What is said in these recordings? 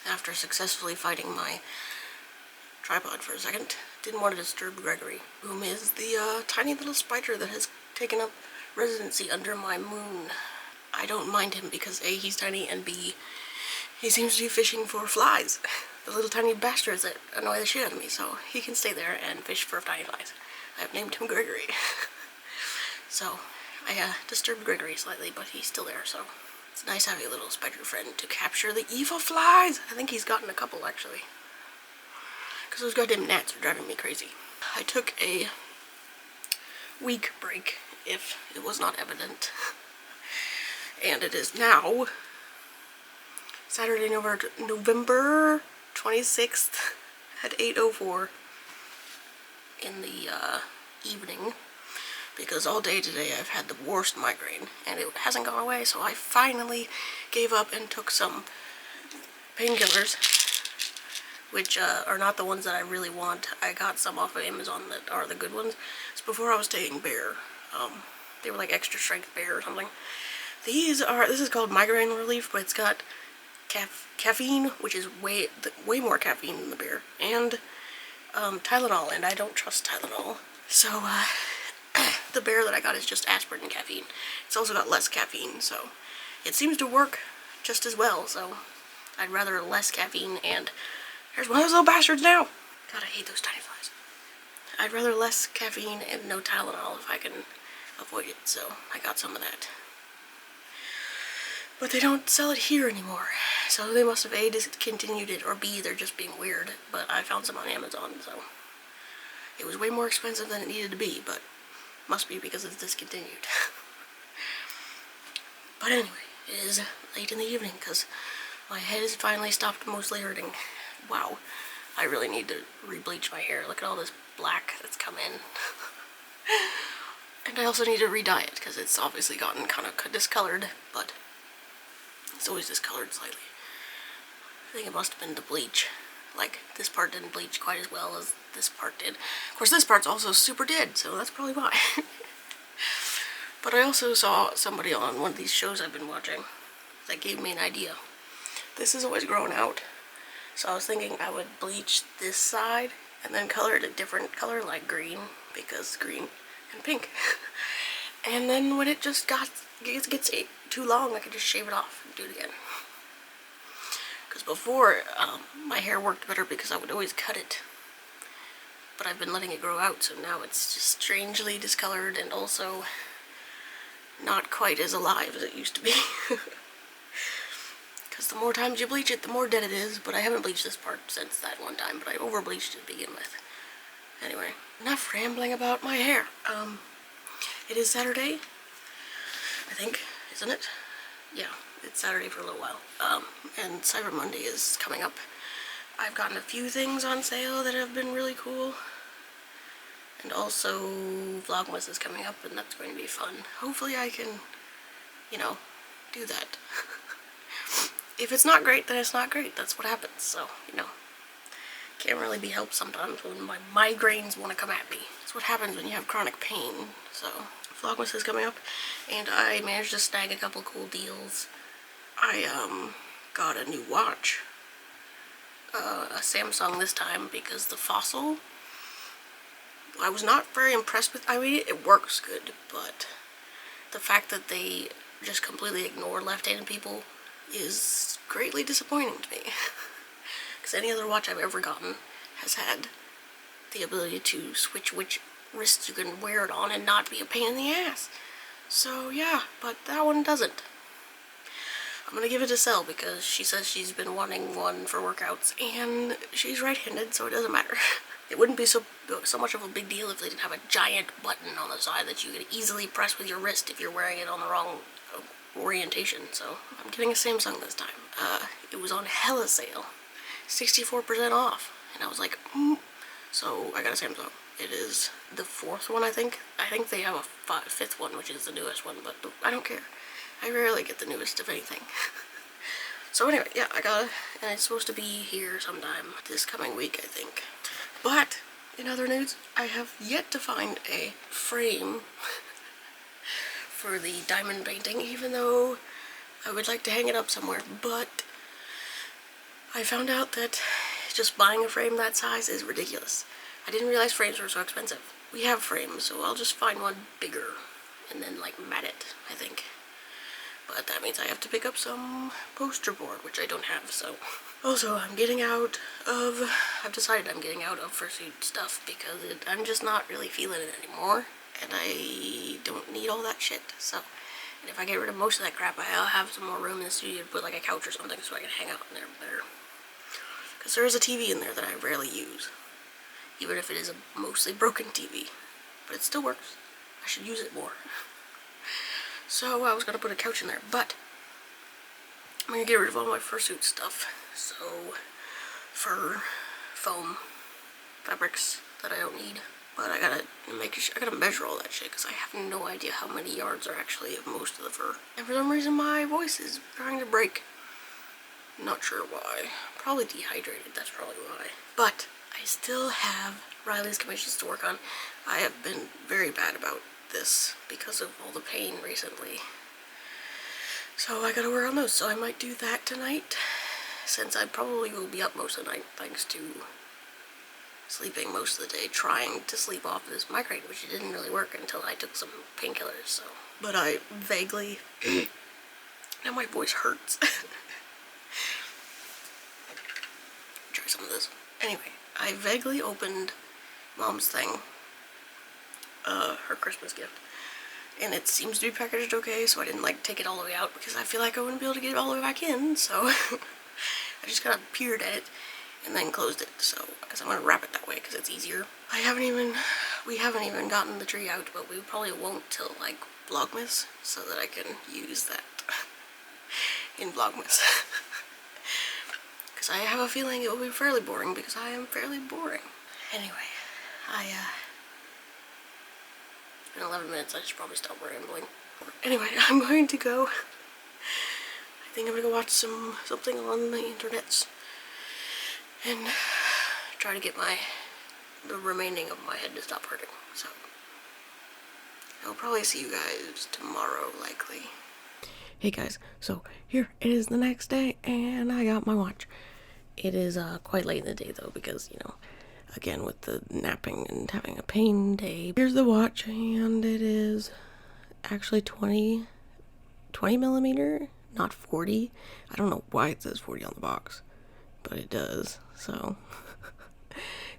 after successfully fighting my tripod for a second. Didn't want to disturb Gregory, whom is the tiny little spider that has taken up residency under my moon. I don't mind him because A, he's tiny, and B, he seems to be fishing for flies. The little tiny bastards that annoy the shit out of me, so he can stay there and fish for tiny flies. I've named him Gregory. So, I disturbed Gregory slightly, but he's still there, so it's nice having a little spider friend to capture the evil flies. I think he's gotten a couple, actually. Because those goddamn gnats are driving me crazy. I took a week break, if it was not evident. And it is now Saturday, November 26th at 8:04 in the evening. Because all day today I've had the worst migraine and it hasn't gone away, so I finally gave up and took some painkillers, which are not the ones that I really want. I got some off of Amazon that are the good ones. It's before I was taking Bear. They were like extra strength Bear or something. This is called migraine relief, but it's got caffeine, which is way more caffeine than the Bear, and Tylenol, and I don't trust Tylenol. So the Bear that I got is just aspirin and caffeine. It's also got less caffeine, so it seems to work just as well, so I'd rather less caffeine, and there's one of those little bastards now! God, I hate those tiny flies. I'd rather less caffeine and no Tylenol if I can avoid it, so I got some of that. But they don't sell it here anymore, so they must have A, discontinued it, or B, they're just being weird, but I found some on Amazon, so it was way more expensive than it needed to be, but must be because it's discontinued. But anyway, it is late in the evening because my head has finally stopped mostly hurting. Wow, I really need to re-bleach my hair. Look at all this black that's come in. And I also need to re-dye it because it's obviously gotten kind of discolored, but it's always discolored slightly. I think it must have been the bleach. Like, this part didn't bleach quite as well as this part did. Of course, this part's also super dead, so that's probably why. But I also saw somebody on one of these shows I've been watching that gave me an idea. This is always growing out, so I was thinking I would bleach this side and then color it a different color, like green, because green and pink. And then when it just gets too long, I could just shave it off and do it again. Because before, my hair worked better because I would always cut it. But I've been letting it grow out, so now it's just strangely discolored and also not quite as alive as it used to be. Because the more times you bleach it, the more dead it is. But I haven't bleached this part since that one time, but I over-bleached it to begin with. Anyway, enough rambling about my hair. It is Saturday, I think, isn't it? Yeah, it's Saturday for a little while. And Cyber Monday is coming up. I've gotten a few things on sale that have been really cool. And also, Vlogmas is coming up, and that's going to be fun. Hopefully I can, you know, do that. If it's not great, then it's not great. That's what happens, so, you know. Can't really be helped sometimes when my migraines want to come at me. That's what happens when you have chronic pain. So, Vlogmas is coming up, and I managed to snag a couple cool deals. I, got a new watch. A Samsung this time, because the Fossil, I was not very impressed with. I mean, it works good, but the fact that they just completely ignore left-handed people is greatly disappointing to me. Because any other watch I've ever gotten has had the ability to switch which wrist you can wear it on and not be a pain in the ass. So yeah, but that one doesn't. I'm gonna give it a sell because she says she's been wanting one for workouts, and she's right-handed, so it doesn't matter. It wouldn't be so much of a big deal if they didn't have a giant button on the side that you could easily press with your wrist if you're wearing it on the wrong orientation. So I'm getting a Samsung this time. It was on hella sale, 64% off, and I was like, So I got a Samsung. It is the 4th one, I think. I think they have a 5th one, which is the newest one, but I don't care. I rarely get the newest of anything. So anyway, yeah, I got it, and it's supposed to be here sometime this coming week, I think. But, in other news, I have yet to find a frame for the diamond painting, even though I would like to hang it up somewhere. But I found out that just buying a frame that size is ridiculous. I didn't realize frames were so expensive. We have frames, so I'll just find one bigger and then like mat it, I think. But that means I have to pick up some poster board, which I don't have, so. Also, I've decided I'm getting out of fursuit stuff because I'm just not really feeling it anymore. And I don't need all that shit, so. And if I get rid of most of that crap, I'll have some more room in the studio to put like a couch or something so I can hang out in there better. Because there is a TV in there that I rarely use. Even if it is a mostly broken TV. But it still works. I should use it more. So I was going to put a couch in there, but I'm going to get rid of all my fursuit stuff. So, fur, foam, fabrics that I don't need. But I gotta measure all that shit because I have no idea how many yards are actually of most of the fur. And for some reason my voice is trying to break. Not sure why. Probably dehydrated, that's probably why. But I still have Riley's commissions to work on. I have been very bad about this because of all the pain recently. So I gotta work on those, so I might do that tonight, since I probably will be up most of the night thanks to sleeping most of the day, trying to sleep off this migraine, which didn't really work until I took some painkillers, so. But I vaguely, now my voice hurts. Try some of this. Anyway, I vaguely opened Mom's thing, her Christmas gift, and it seems to be packaged okay, so I didn't like take it all the way out because I feel like I wouldn't be able to get it all the way back in, so I just kind of peered at it and then closed it, so because I'm gonna wrap it that way because it's easier. We haven't even gotten the tree out, but we probably won't till like Vlogmas, so that I can use that in Vlogmas. Because I have a feeling it will be fairly boring because I am fairly boring. Anyway, it's been 11 minutes, I should probably stop rambling. Anyway, I'm going to go, I think I'm gonna go watch something on the internets and try to get the remaining of my head to stop hurting, so. I'll probably see you guys tomorrow, likely. Hey guys, so here it is the next day, and I got my watch. It is quite late in the day though, because, you know, again with the napping and having a pain day. Here's the watch, and it is actually 20 millimeter, not 40. I don't know why it says 40 on the box, but it does, so.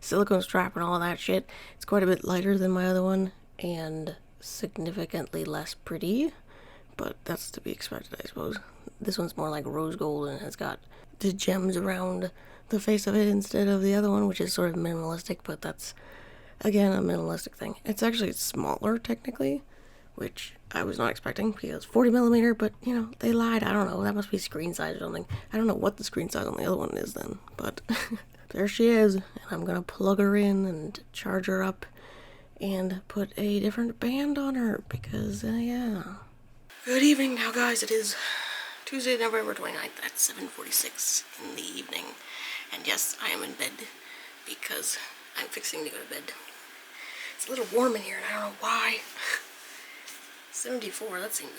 Silicone strap and all that shit. It's quite a bit lighter than my other one, and significantly less pretty, but that's to be expected, I suppose. This one's more like rose gold and has got the gems around the face of it instead of the other one, which is sort of minimalistic, but that's, again, a minimalistic thing. It's actually smaller, technically, which I was not expecting, because 40 millimeter, but, you know, they lied. I don't know, that must be screen size or something. I don't know what the screen size on the other one is then, but there she is, and I'm gonna plug her in and charge her up and put a different band on her, because, yeah. Good evening now, guys. It is Tuesday, November 29th at 7:46 in the evening, and yes, I am in bed, because I'm fixing to go to bed. It's a little warm in here, and I don't know why. 74, that seemed...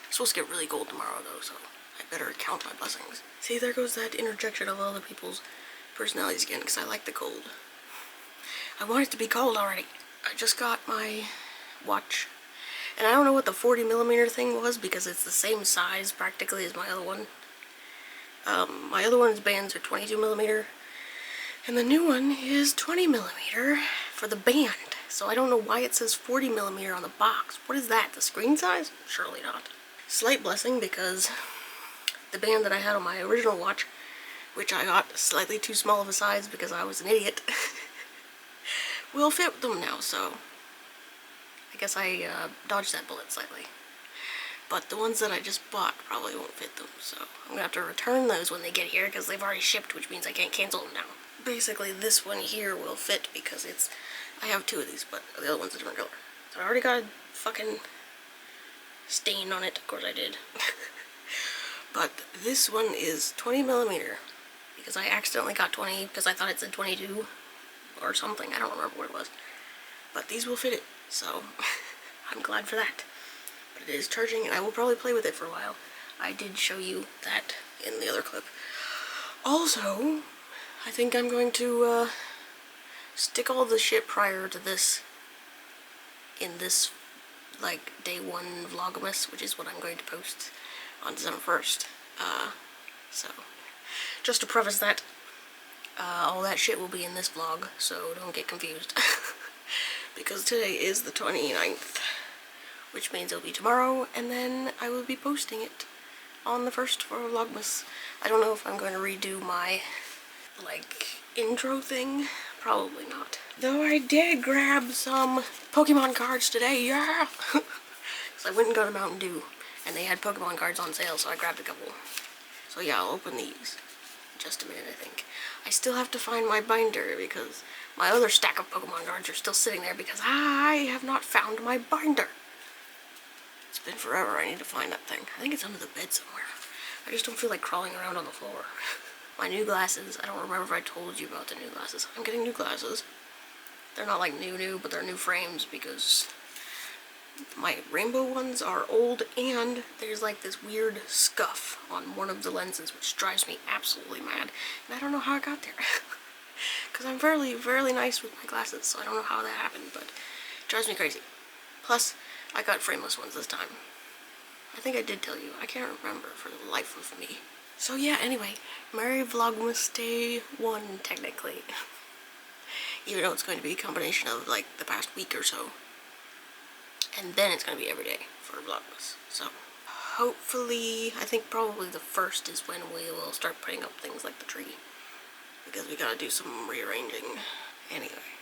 It's supposed to get really cold tomorrow, though, so I better count my blessings. See, there goes that interjection of other people's personalities again, because I like the cold. I want it to be cold already. I just got my watch, and I don't know what the 40 millimeter thing was, because it's the same size practically as my other one. My other one's bands are 22 millimeter, and the new one is 20 millimeter for the band. So I don't know why it says 40 millimeter on the box. What is that, the screen size? Surely not. Slight blessing, because the band that I had on my original watch, which I got slightly too small of a size because I was an idiot, will fit them now, so I guess I dodged that bullet slightly. But the ones that I just bought probably won't fit them, so I'm gonna have to return those when they get here because they've already shipped, which means I can't cancel them now. Basically, this one here will fit because I have two of these, but the other one's a different color. So I already got a fucking stain on it, of course I did. But this one is 20 millimeter because I accidentally got 20 because I thought it said 22 or something. I don't remember what it was. But these will fit it, so I'm glad for that. But it is charging, and I will probably play with it for a while. I did show you that in the other clip. Also, I think I'm going to stick all the shit prior to this in this, like, day 1 Vlogmas, which is what I'm going to post on December 1st. So, just to preface that, all that shit will be in this vlog, so don't get confused. Because today is the 29th, which means it'll be tomorrow, and then I will be posting it on the 1st for Vlogmas. I don't know if I'm going to redo my, like, intro thing. Probably not. Though I did grab some Pokemon cards today, yeah! So I went and got a Mountain Dew, and they had Pokemon cards on sale, so I grabbed a couple. So yeah, I'll open these in just a minute, I think. I still have to find my binder, because my other stack of Pokemon cards are still sitting there, because I have not found my binder. It's been forever. I need to find that thing. I think it's under the bed somewhere. I just don't feel like crawling around on the floor. My new glasses. I don't remember if I told you about the new glasses. I'm getting new glasses. They're not like new, but they're new frames because my rainbow ones are old and there's like this weird scuff on one of the lenses which drives me absolutely mad. And I don't know how it got there. Because I'm fairly nice with my glasses, so I don't know how that happened, but it drives me crazy. Plus, I got frameless ones this time. I think I did tell you. I can't remember for the life of me. So yeah, anyway, Merry Vlogmas Day 1, technically. Even though it's going to be a combination of, like, the past week or so. And then it's going to be every day for Vlogmas. So, hopefully, I think probably the 1st is when we will start putting up things like the tree. Because we gotta do some rearranging. Anyway,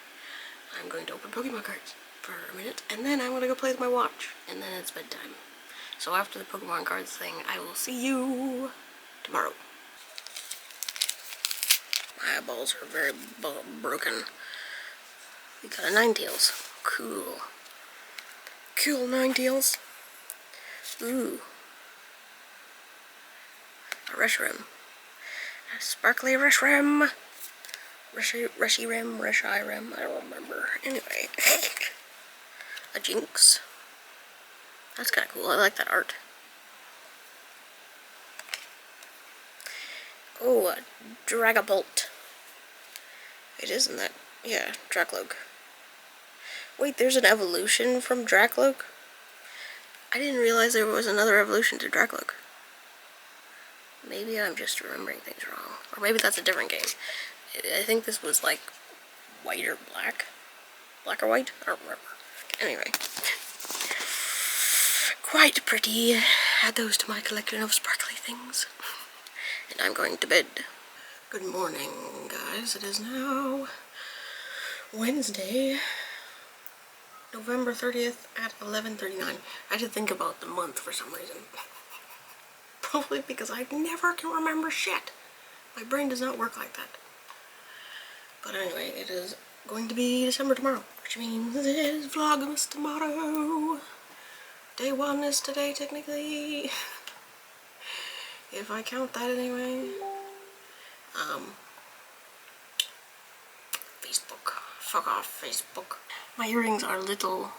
I'm going to open Pokemon cards for a minute, and then I'm going to go play with my watch. And then it's bedtime. So after the Pokemon cards thing, I will see you tomorrow. My eyeballs are very broken. We got a Ninetales. Cool. Cool Ninetales. Ooh. A Reshiram. A sparkly Reshiram. Reshiram, I don't remember. Anyway. A Jinx. That's kind of cool. I like that art. Oh, a Dragapult. It isn't that. Yeah, Dracloak. Wait, there's an evolution from Dracloak? I didn't realize there was another evolution to Dracloak. Maybe I'm just remembering things wrong. Or maybe that's a different game. I think this was like white or black. Black or white? I don't remember. Anyway. Quite pretty. Add those to my collection of sparkly things. And I'm going to bed. Good morning, guys. It is now Wednesday, November 30th at 11:39. I had to think about the month for some reason. Probably because I never can remember shit. My brain does not work like that. But anyway, it is going to be December tomorrow, which means it is Vlogmas tomorrow. Day 1 is today, technically. If I count that anyway. Facebook. Fuck off, Facebook. My earrings are little,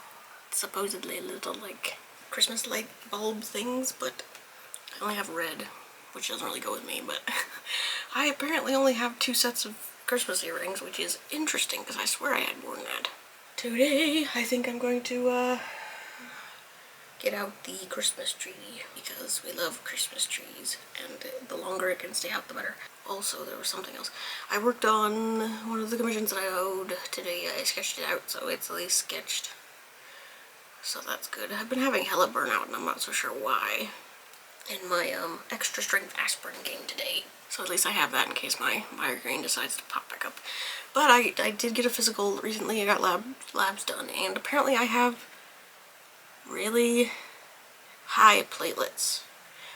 supposedly little, like, Christmas light bulb things, but I only have red, which doesn't really go with me, but I apparently only have 2 sets of Christmas earrings, which is interesting, because I swear I had more than that. Today, I think I'm going to, get out the Christmas tree, because we love Christmas trees, and the longer it can stay out, the better. Also, there was something else. I worked on one of the commissions that I owed today. I sketched it out, so it's at least sketched. So that's good. I've been having hella burnout, and I'm not so sure why. In my, extra strength aspirin game today. So at least I have that in case my migraine decides to pop back up. But I did get a physical recently. I got labs done, and apparently I have really high platelets,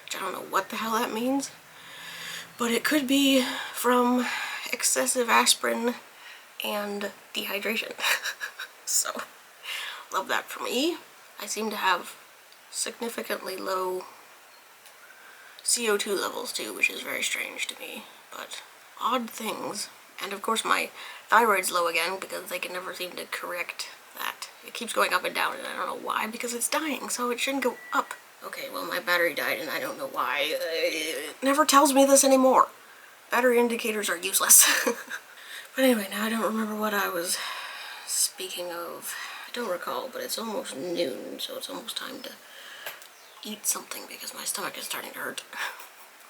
which I don't know what the hell that means, but it could be from excessive aspirin and dehydration. So, love that for me. I seem to have significantly low CO2 levels too, which is very strange to me, but odd things. And of course my thyroid's low again because they can never seem to correct that. It keeps going up and down, and I don't know why, because it's dying, so it shouldn't go up. Okay, well, my battery died, and I don't know why. It never tells me this anymore. Battery indicators are useless. But anyway, now I don't remember what I was speaking of. I don't recall, but it's almost noon, so it's almost time to eat something because my stomach is starting to hurt.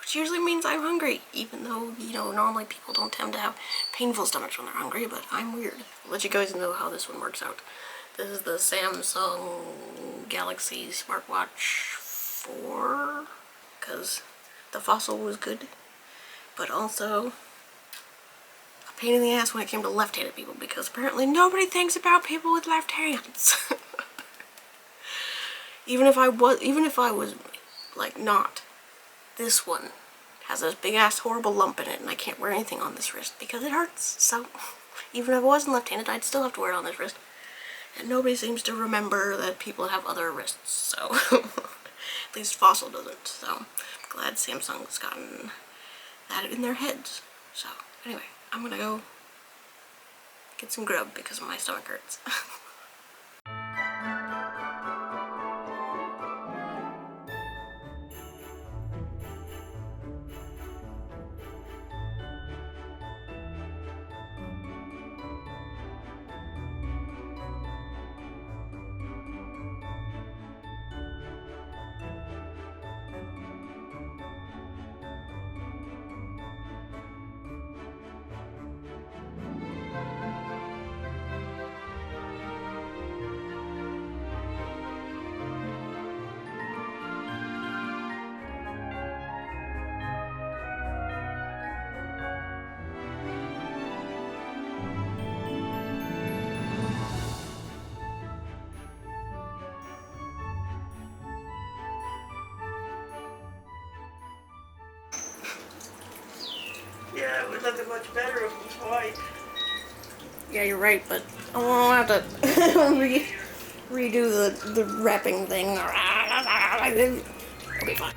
Which usually means I'm hungry, even though, you know, normally people don't tend to have painful stomachs when they're hungry, but I'm weird. I'll let you guys know how this one works out. This is the Samsung Galaxy Smartwatch 4, because the Fossil was good, but also a pain in the ass when it came to left-handed people, because apparently nobody thinks about people with left hands. even if I was like not, this one has this big ass horrible lump in it, and I can't wear anything on this wrist because it hurts. So even if I wasn't left-handed, I'd still have to wear it on this wrist. And nobody seems to remember that people have other wrists, so at least Fossil doesn't. So I'm glad Samsung's gotten that in their heads. So anyway, I'm gonna go get some grub because my stomach hurts. Yeah, it would look much better if it was white. Yeah, you're right, but I won't have to redo the wrapping thing. Okay, fine.